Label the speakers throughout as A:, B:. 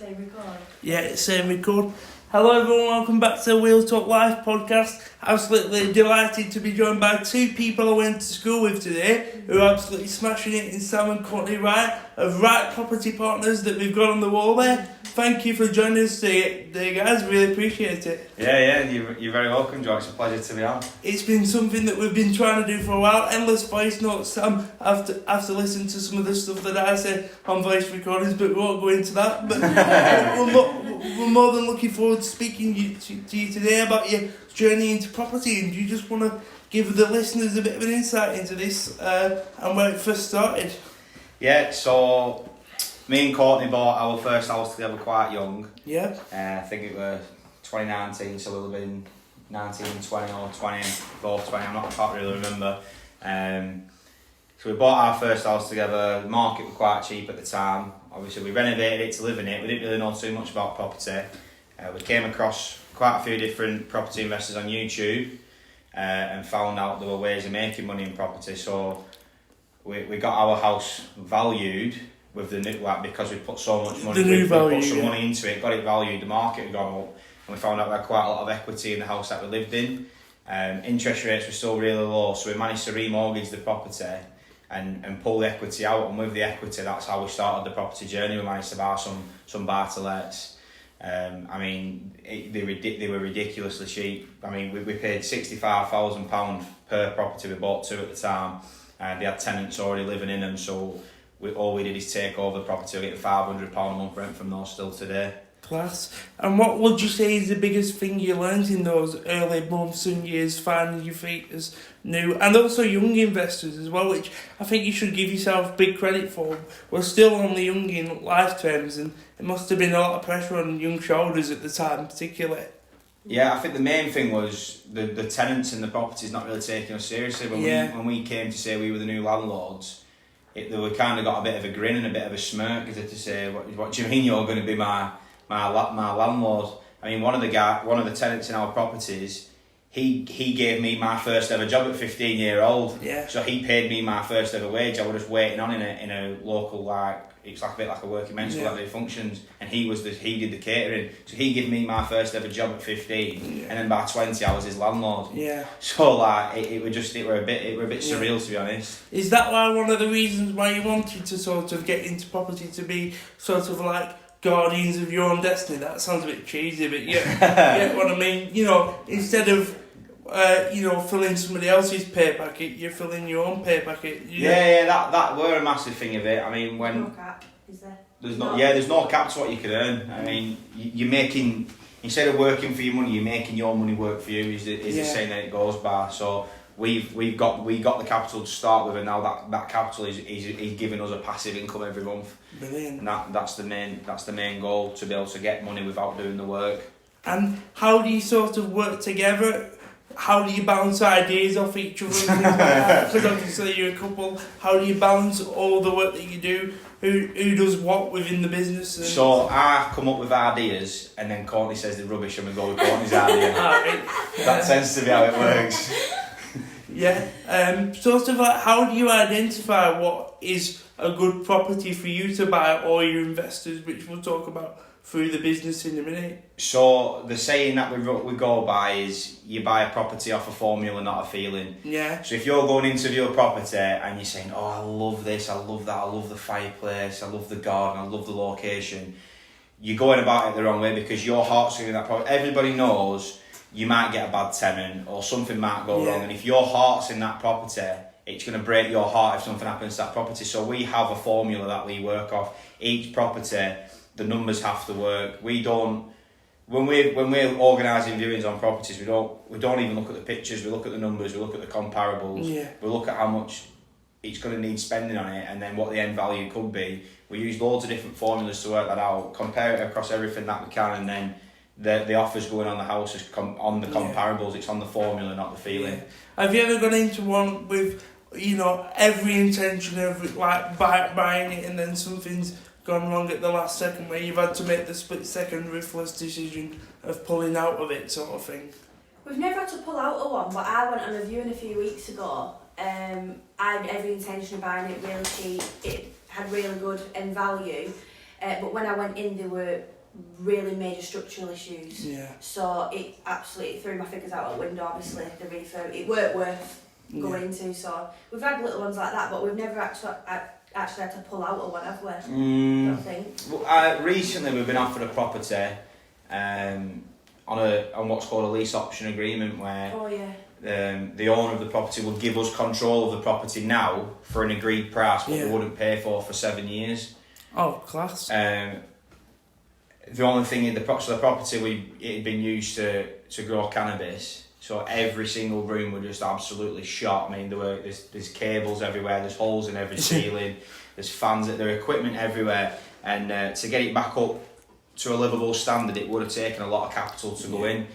A: Say record.
B: Yeah, it's saying record. Hello everyone, welcome back to the Wheel Talk Live podcast. Absolutely delighted to be joined by two people I went to school with today who are absolutely smashing it in Sam and Courtnie Wright of Wright Property Partners that we've got on the wall there. Thank you for joining us today, guys. Really appreciate it.
C: Yeah, you're very welcome, Joe. It's a pleasure to be on.
B: It's been something that we've been trying to do for a while. Endless voice notes, Sam. I have to listen to some of the stuff that I say on voice recordings, but we won't go into that. But we're more than looking forward to speaking to you today about your journey into property. And do you just want to give the listeners a bit of an insight into this and where it first started?
C: Yeah, so me and Courtnie bought our first house together quite young.
B: Yeah.
C: I think it was 2019, so we'll have been 19, 20 or 20, both 20, I can't really remember. So we bought our first house together. The market was quite cheap at the time. Obviously we renovated it to live in it. We didn't really know too much about property. We came across quite a few different property investors on YouTube and found out there were ways of making money in property. So we got our house valued with the new, because we put so much money, we put some money into it, got it valued, the market had gone up, and we found out we had quite a lot of equity in the house that we lived in. Interest rates were still really low, so we managed to remortgage the property and pull the equity out, and with the equity, that's how we started the property journey. We managed to buy some buy-to-lets. They were ridiculously cheap. I mean, we paid £65,000 per property. We bought two at the time, and they had tenants already living in them. So all we did is take over the property. We're getting £500 a month rent from those still today.
B: Class. And what would you say is the biggest thing you learned in those early months and years finding your feet as new and also young investors as well, which I think you should give yourself big credit for? We're still only young in life terms, and it must have been a lot of pressure on young shoulders at the time particularly.
C: Yeah, I think the main thing was the tenants in the properties not really taking us seriously. When we came to say we were the new landlords, we kind of got a bit of a grin and a bit of a smirk as if to say, what do you mean you're going to be my landlord? I mean, one of the tenants in our properties, he gave me my first ever job at 15-year-old.
B: Yeah.
C: So he paid me my first ever wage. I was just waiting on in a local, it's like a bit like a working men's school that did functions, and he did the catering. So he gave me my first ever job at 15, and then by 20 I was his landlord. Yeah. So it were a bit surreal, to be honest.
B: Is that one of the reasons why you wanted to sort of get into property, to be sort of like guardians of your own destiny? That sounds a bit cheesy, but yeah, you get what I mean. You know, instead of filling somebody else's pay packet, you're filling your own pay packet.
C: Yeah, that were a massive thing of it. I mean, when
A: no cap, is there?
C: There's no cap to what you can earn. I mean, you're making, instead of working for your money, you're making your money work for you. Is the saying that it goes by. So we got the capital to start with, and now that capital is giving us a passive income every month.
B: Brilliant.
C: And that's the main goal, to be able to get money without doing the work.
B: And how do you sort of work together? How do you bounce ideas off each other? Because obviously you're a couple. How do you balance all the work that you do? Who does what within the business?
C: So I come up with ideas, and then Courtnie says they're rubbish, and we go with Courtnie's idea. That tends to be how it works.
B: Yeah. Sort of like, how do you identify what is a good property for you to buy or your investors, which we'll talk about through the business in a minute?
C: So the saying that we go by is, you buy a property off a formula, not a feeling.
B: Yeah.
C: So if you're going into your property and you're saying, oh, I love this, I love that, I love the fireplace, I love the garden, I love the location, you're going about it the wrong way, because your heart's in that property. Everybody knows you might get a bad tenant or something might go wrong, and if your heart's in that property, it's going to break your heart if something happens to that property. So we have a formula that we work off. Each property, the numbers have to work. We don't, when we're organising viewings on properties, we don't even look at the pictures. We look at the numbers. We look at the comparables. Yeah. We look at how much it's going to need spending on it, and then what the end value could be. We use loads of different formulas to work that out. Compare it across everything that we can, and then the offers going on the house is on the comparables. It's on the formula, not the feeling.
B: Yeah. Have you ever gone into one with, every intention of buying it, and then something's gone wrong at the last second, where you've had to make the split second ruthless decision of pulling out of it, sort of thing?
A: We've never had to pull out of one, but I went on a viewing a few weeks ago. I had every intention of buying it really cheap. It had really good end value, but when I went in, there were really major structural issues.
B: Yeah.
A: So it absolutely threw my figures out the window, obviously, the refurb. It weren't worth going into. So we've had little ones like that, but we've never actually had to pull out of one, have we? I don't think.
C: Well, recently we've been offered a property on what's called a lease option agreement, where
A: Oh yeah.
C: the owner of the property would give us control of the property now for an agreed price, but we wouldn't pay for 7 years.
B: Oh, class.
C: The only thing in the property it had been used to grow cannabis, so every single room were just absolutely shot. I mean, there's cables everywhere, there's holes in every ceiling, there's fans, there are equipment everywhere, and to get it back up to a livable standard, it would have taken a lot of capital to go in.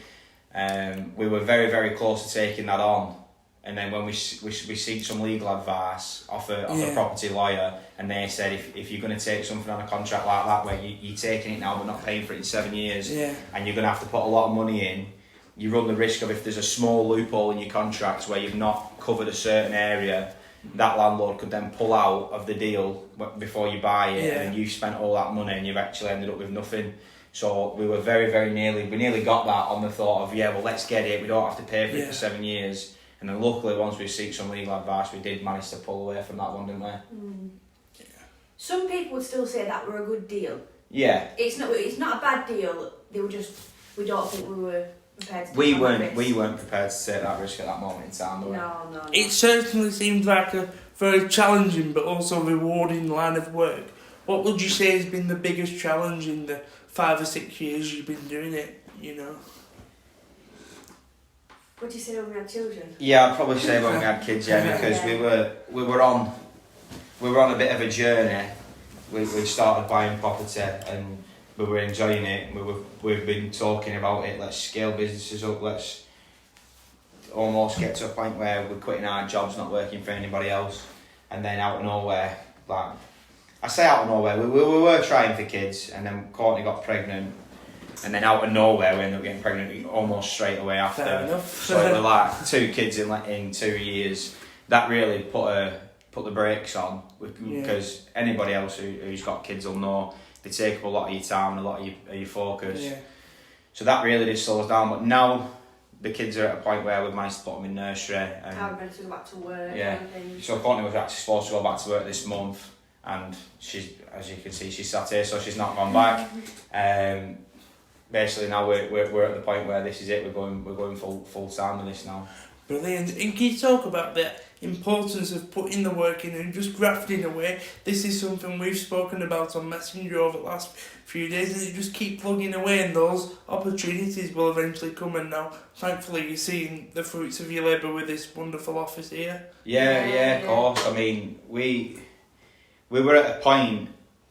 C: We were very, very close to taking that on, and then when we seek some legal advice off a property lawyer, and they said if you're going to take something on a contract like that where you're taking it now but not paying for it in 7 years, and you're going to have to put a lot of money in, you run the risk of, if there's a small loophole in your contracts where you've not covered a certain area, that landlord could then pull out of the deal before you buy it, and you've spent all that money and you've actually ended up with nothing. So we were very, very nearly got that on the thought of, well, let's get it, we don't have to pay for it for 7 years. And then luckily, once we seek some legal advice, we did manage to pull away from that one, didn't we?
A: Yeah. Some people would still say that were a good deal.
C: Yeah.
A: It's not a bad deal. They were just, we don't think we were prepared to
C: we weren't prepared to take that risk at that moment in time, were we?
A: No.
B: It certainly seems like a very challenging but also rewarding line of work. What would you say has been the biggest challenge in the 5 or 6 years you've been doing it,
A: What do you say when we had children?
C: Yeah, I'd probably say when we had kids, because we were on a bit of a journey. We started buying property and we were enjoying it. We've been talking about it. Let's scale businesses up. Let's almost get to a point where we're quitting our jobs, not working for anybody else. And then out of nowhere, I say out of nowhere, we were trying for kids, and then Courtnie got pregnant. And then out of nowhere, we ended up getting pregnant almost straight away after.
B: Fair enough.
C: So it was 2 kids in 2 years. That really put the brakes on, because anybody else who's got kids will know they take up a lot of your time and a lot of your focus. Yeah. So that really did slow us down. But now the kids are at a point where we've managed to put them in nursery. And
A: I'm ready to go back to work.
C: Yeah. So Courtnie was actually supposed to go back to work this month, and she's, as you can see, she's sat here, so she's not gone back. Basically now we're at the point where this is it. We're going full time with this now.
B: Brilliant. And can you talk about the importance of putting the work in and just grafting away? This is something we've spoken about on Messenger over the last few days, and you just keep plugging away, and those opportunities will eventually come. And now, thankfully, you're seeing the fruits of your labour with this wonderful office here.
C: Yeah, of course. I mean, we were at a point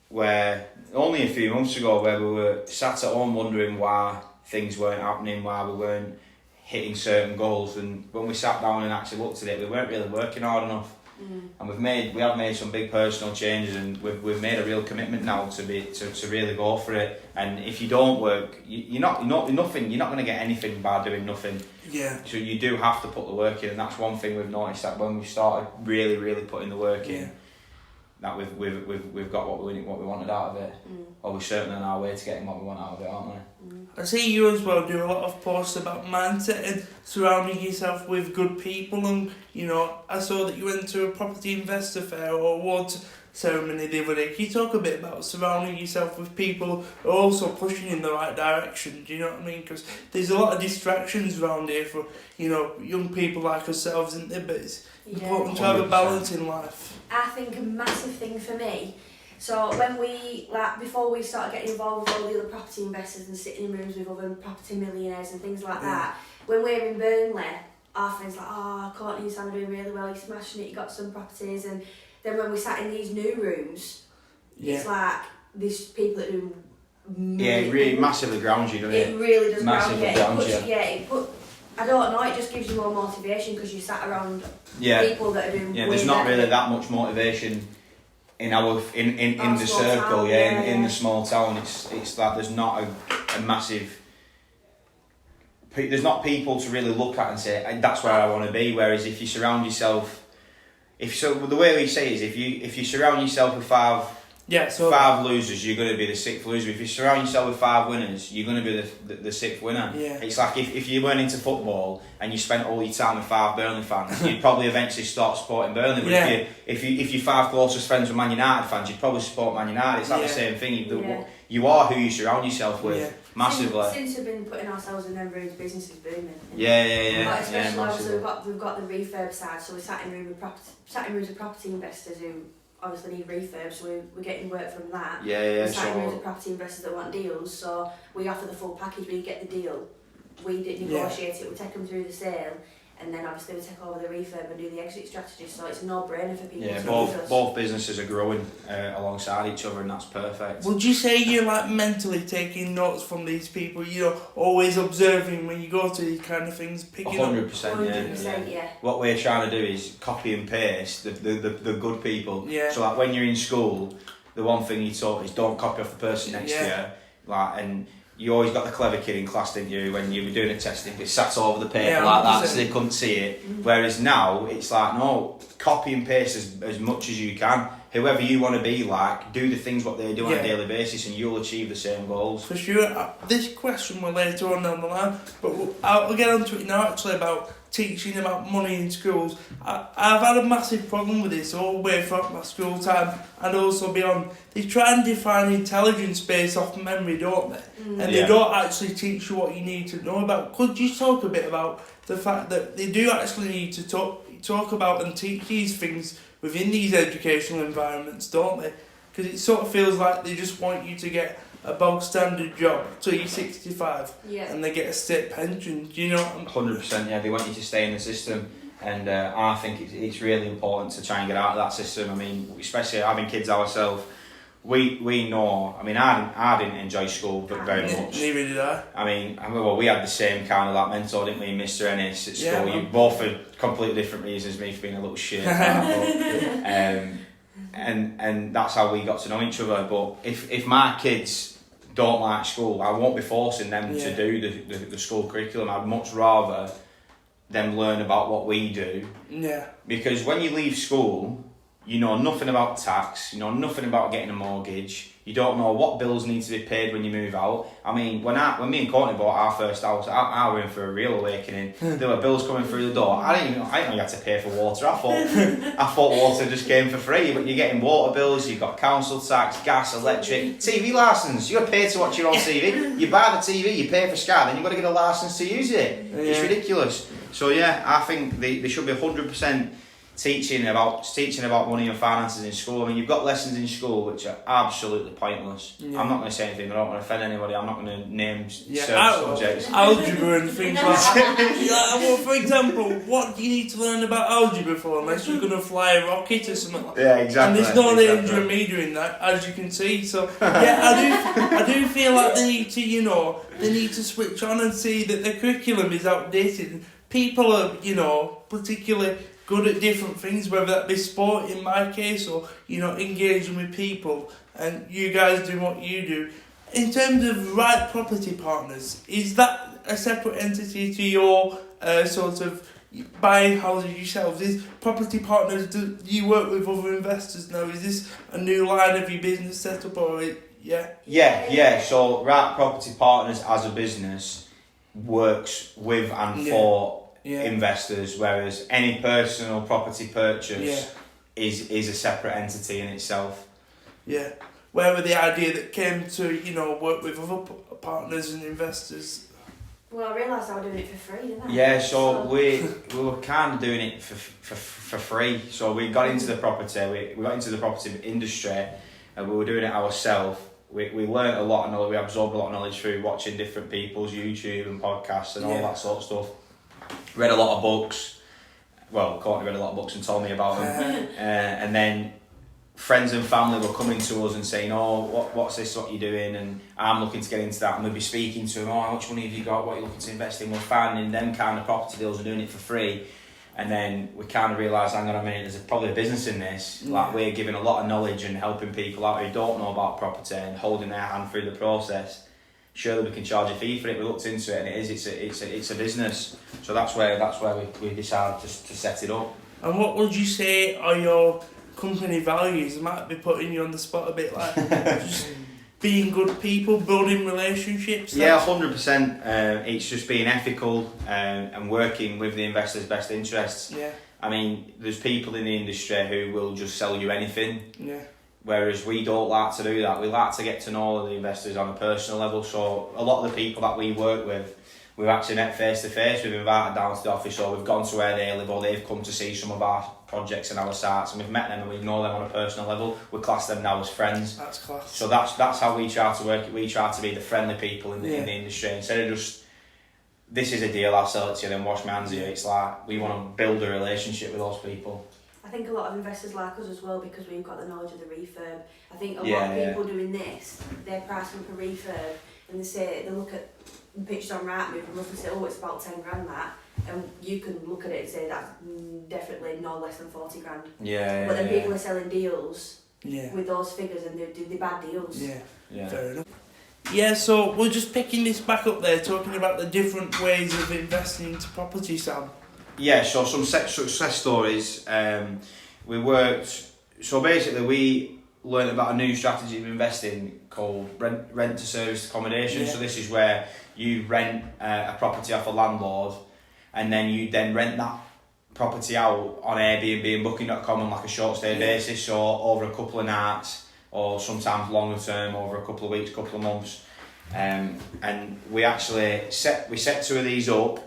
C: where only a few months ago where we were sat at home wondering why things weren't happening, why we weren't hitting certain goals, and when we sat down and actually looked at it, we weren't really working hard enough. And we have made some big personal changes, and we've made a real commitment now to really go for it. And if you don't work, you're not going to get anything by doing nothing.
B: Yeah.
C: So you do have to put the work in, and that's one thing we've noticed, that when we started really putting the work in, that we've got what we wanted out of it. Or we're certainly on our way to getting what we want out of it, aren't we?
B: I see you as well do a lot of posts about mindset and surrounding yourself with good people, and I saw that you went to a property investor fair or awards ceremony the other day. Can you talk a bit about surrounding yourself with people who are also pushing in the right direction? Do you know what I mean? Because there's a lot of distractions around here for young people like ourselves, isn't there? But it's important to have a balance in life.
A: I think a massive thing for me. So when before we started getting involved with all the other property investors and sitting in rooms with other property millionaires and things like that, when we were in Burnley, our friends like, Courtnie and Sam are doing really well, you're smashing it, you got some properties. And then when we sat in these new rooms, it's like these people that do
C: it really massively grounds you, doesn't it?
A: It really does
C: massively ground you.
A: I don't know, it just gives you more motivation because you sat around people that are doing
C: there's not really that much motivation in the circle, in the small town. It's like there's not a massive, there's not people to really look at and say that's where I want to be. Whereas if you surround yourself, the way we say it is if you surround yourself with 5
B: Yeah, so
C: 5 losers, you're going to be the 6th loser. If you surround yourself with 5 winners, you're going to be the 6th winner.
B: Yeah.
C: It's like if you weren't into football and you spent all your time with 5 Burnley fans, you'd probably eventually start supporting Burnley. But
B: Yeah.
C: if your 5 closest friends were Man United fans, you'd probably support Man United. It's like the same thing. You are who you surround yourself with, massively.
A: Since we've been putting ourselves in them rooms, business is booming.
C: Yeah.
A: But especially
C: massively.
A: obviously we've got the refurb side, so we're sat in rooms with property investors who obviously need refurbs, so we're getting work from that.
C: Yeah.
A: We're sat in rooms with property investors that want deals, so we offer the full package. We get the deal, we negotiate it, we take them through the sale, and then obviously we take over the refurb and do the exit strategy. So it's a no-brainer for people.
C: Yeah,
A: to use us.
C: both businesses are growing alongside each other, and that's perfect.
B: would you say you're like mentally taking notes from these people? You're always observing when you go to these kind of things, picking up.
C: 100%, yeah. What we're trying to do is copy and paste the good people.
B: Yeah.
C: So like when you're in school, the one thing you taught is don't copy off the person next to you. Like, and you always got the clever kid in class, didn't you? When you were doing a test, it sat all over the paper like that, so they couldn't see it. Whereas now it's like, no, copy and paste as much as you can. Whoever you want to be like, do the things what they do on a daily basis, and you'll achieve the same goals.
B: For sure. This question will later on down the line, but I'll get onto it now actually about teaching about money in schools. I've had a massive problem with this all the way throughout my school time and also beyond. They try and define intelligence based off memory, don't they? And they don't actually teach you what you need to know about. Could you talk a bit about the fact that they do actually need to talk about and teach these things within these educational environments, don't they? Because it sort of feels like they just want you to get a bog standard job till you're 65 and they get a state pension. Do you know what
C: 100%, yeah, they want you to stay in the system, and I think it's really important to try and get out of that system. I mean, especially having kids ourselves, we know, I mean, I didn't enjoy school very much.
B: Neither did I.
C: I mean, well, we had the same kind of like mentor, didn't we, Mr. Ennis at school? You both for completely different reasons, me for being a little shit. And that's how we got to know each other. But if my kids don't like school, I won't be forcing them to do the school curriculum. I'd much rather them learn about what we do. Yeah. Because when you leave school, you know nothing about tax, you know nothing about getting a mortgage, you don't know what bills need to be paid when you move out. I mean, when me and Courtnie bought our first house, I were in for a real awakening. There were bills coming through the door. I didn't know you had to pay for water. I thought water just came for free, but you're getting water bills, you've got council tax, gas, electric, TV licence. You've got to pay to watch your own TV. You buy the TV, you pay for Sky, then you've got to get a licence to use it. Yeah. It's ridiculous. So yeah, I think they should be 100% teaching about money and finances in school. I mean, you've got lessons in school which are absolutely pointless. I'm not going to say anything, I don't want to offend anybody, I'm not going to name certain subjects.
B: Algebra and things like that. Well, for example, what do you need to learn about algebra for unless you're going to fly a rocket or something like that?
C: Yeah, exactly.
B: And there's no danger of me doing that, as you can see. So yeah, I do feel like they need to switch on and see that the curriculum is outdated. People are, particularly good at different things, whether that be sport in my case or, engaging with people, and you guys do what you do. In terms of Wright Property Partners, is that a separate entity to your sort of buying houses yourselves? Is Property Partners, do you work with other investors now? Is this a new line of your business setup or
C: Yeah. So Wright Property Partners as a business works with and for investors, whereas any personal property purchase is a separate entity in itself. Yeah.
B: Where were the idea that came to, work with other partners and investors?
A: Well, I realised I was doing it for free, didn't I?
C: Yeah, so we were kind of doing it for free. So we got into the property, we got into the property industry, and we were doing it ourselves. We learned a lot of knowledge, we absorbed a lot of knowledge through watching different people's YouTube and podcasts and all that sort of stuff. Read a lot of books. Well, Courtnie read a lot of books and told me about them. And then friends and family were coming to us and saying, what's this, what you're doing? And I'm looking to get into that. And we'd be speaking to them, how much money have you got? What are you looking to invest in? We're finding them kind of property deals and doing it for free. And then we kind of realised, hang on a minute, there's probably a business in this. Like, we're giving a lot of knowledge and helping people out who don't know about property and holding their hand through the process. Surely we can charge a fee for it. We looked into it, and it's a business. So that's where we decided to set it up.
B: And what would you say are your company values, I might be putting you on the spot a bit, like just being good people, building relationships.
C: Yeah, 100%. It's just being ethical and working with the investor's best interests.
B: Yeah.
C: I mean, there's people in the industry who will just sell you anything.
B: Yeah.
C: Whereas we don't like to do that. We like to get to know the investors on a personal level. So a lot of the people that we work with, we've actually met face to face. We've invited down to the office, or we've gone to where they live, or they've come to see some of our projects and our sites, and we've met them and we know them on a personal level. We class them now as friends.
B: That's class.
C: So that's how we try to work. We try to be the friendly people in the industry, instead of just, this is a deal, I'll sell it to you, then wash my hands of you. It's like we want to build a relationship with those people.
A: I think a lot of investors like us as well because we've got the knowledge of the refurb. I think a lot of people doing this, they're pricing up a refurb and they look at pictures on Rightmove and look and say, oh, it's about 10 grand that, and you can look at it and say that's definitely no less than 40 grand. But then people are selling deals with those figures and they're bad deals.
B: Yeah. Fair enough. Yeah, so we're just picking this back up there, talking about the different ways of investing into property, Sam. Yeah,
C: so some success stories. We learned about a new strategy of investing called rent to service accommodation. So this is where you rent a property off a landlord, and then you rent that property out on Airbnb and Booking.com on like a short stay basis, or over a couple of nights, or sometimes longer term, over a couple of weeks, couple of months. And we actually set 2 of these up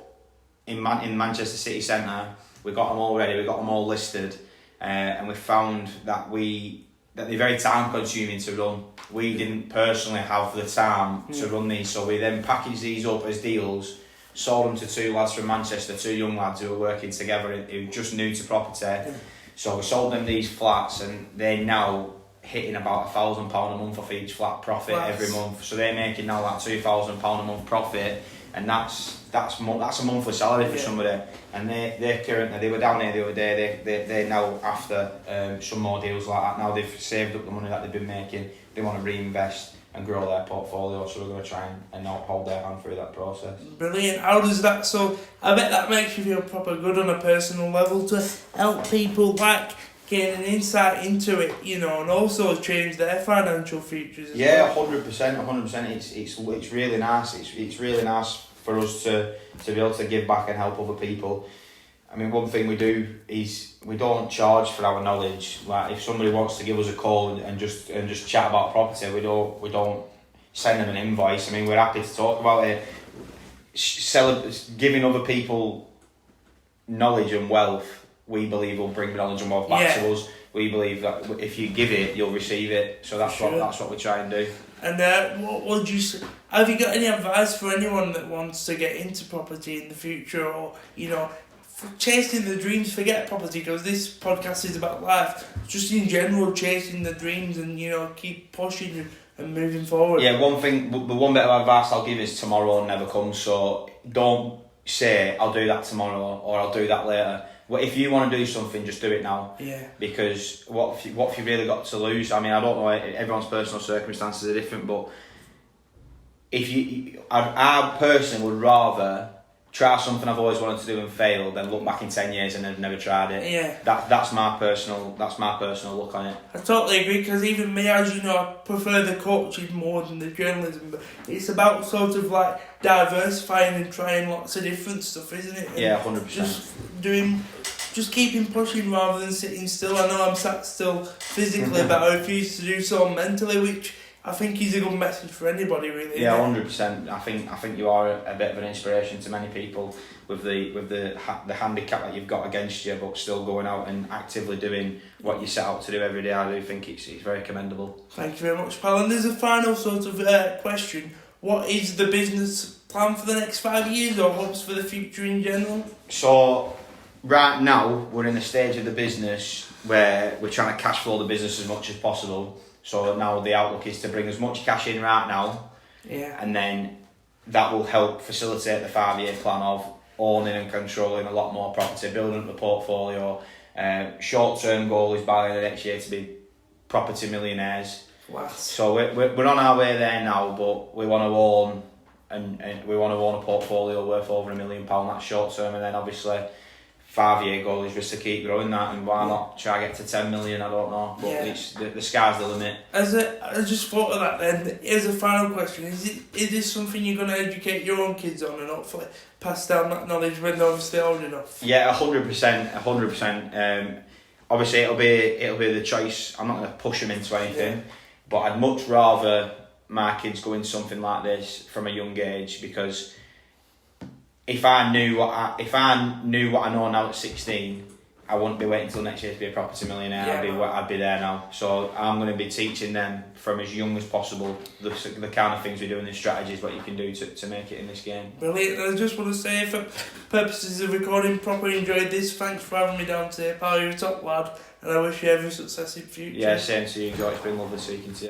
C: in Manchester city centre. We got them all ready, we got them all listed, and we found that they're very time consuming to run. We didn't personally have the time to run these, so we then packaged these up as deals, sold them to 2 lads from Manchester, 2 young lads who were working together, who were just new to property. So we sold them these flats, and they're now hitting about £1,000 a month off each flat profit every month. So they're making now like £2,000 a month profit, and that's a monthly salary for somebody. And they were down here the other day. They're now after some more deals like that. Now they've saved up the money that they've been making. They want to reinvest and grow their portfolio. So we're going to try and hold their hand through that process.
B: Brilliant. How does that? So I bet that makes you feel proper good on a personal level to help people gain an insight into it, and also change their financial futures.
C: 100%. It's really nice. It's really nice for us to be able to give back and help other people. I mean, one thing we do is we don't charge for our knowledge. Like if somebody wants to give us a call and just chat about property, we don't send them an invoice. I mean, we're happy to talk about it. Giving other people knowledge and wealth, we believe will bring knowledge and wealth back to us. We believe that if you give it, you'll receive it. So that's what we try and do. And
B: what would you say? Have you got any advice for anyone that wants to get into property in the future, or chasing the dreams? Forget property, because this podcast is about life. Just in general, chasing the dreams and keep pushing and moving forward.
C: Yeah, the one bit of advice I'll give is tomorrow never comes. So don't say I'll do that tomorrow or I'll do that later. Well, if you want to do something, just do it now.
B: Yeah.
C: Because what have you really got to lose? I mean, I don't know. Everyone's personal circumstances are different, but I personally would rather try something I've always wanted to do and fail than look back in 10 years and have never tried it.
B: Yeah.
C: That's my personal look on it.
B: I totally agree, because even me, as you know, I prefer the coaching more than the journalism, but it's about sort of diversifying and trying lots of different stuff, isn't it? And
C: 100%.
B: Just keeping pushing rather than sitting still. I know I'm sat still physically, but I refuse to do so mentally, which I think is a good message for anybody, really.
C: Yeah, 100%. I think you are a bit of an inspiration to many people with the handicap that you've got against you, but still going out and actively doing what you set out to do every day. I do think it's very commendable.
B: Thank you very much, pal. And there's a final sort of question. What is the business plan for the next 5 years, or hopes for the future in general?
C: So right now we're in the stage of the business where we're trying to cash flow the business as much as possible. So now the outlook is to bring as much cash in right now, and then that will help facilitate the 5-year plan of owning and controlling a lot more property, building up the portfolio. Short-term goal is by the next year to be property millionaires.
B: Wow.
C: So we're on our way there now, but we want to own and we want to own a portfolio worth over £1 million. That's short-term, and then obviously 5-year goal is just to keep growing that, and why not try to get to 10 million, I don't know, but it's the sky's the limit.
B: I just thought of that then, as a final question, is this something you're going to educate your own kids on and hopefully pass down that knowledge when they're obviously old enough?
C: Yeah, 100%. Obviously it'll be the choice. I'm not going to push them into anything, but I'd much rather my kids go into something like this from a young age, because if I knew what I know now at 16, I wouldn't be waiting until next year to be a property millionaire. I'd be there now. So I'm going to be teaching them from as young as possible the kind of things we do and the strategies what you can do to make it in this game.
B: Brilliant. And I just want to say, for purposes of recording, properly enjoyed this. Thanks for having me down today, pal. You're a top lad, and I wish you every success in future.
C: Yeah, same to you, Joe. It's been lovely speaking to you.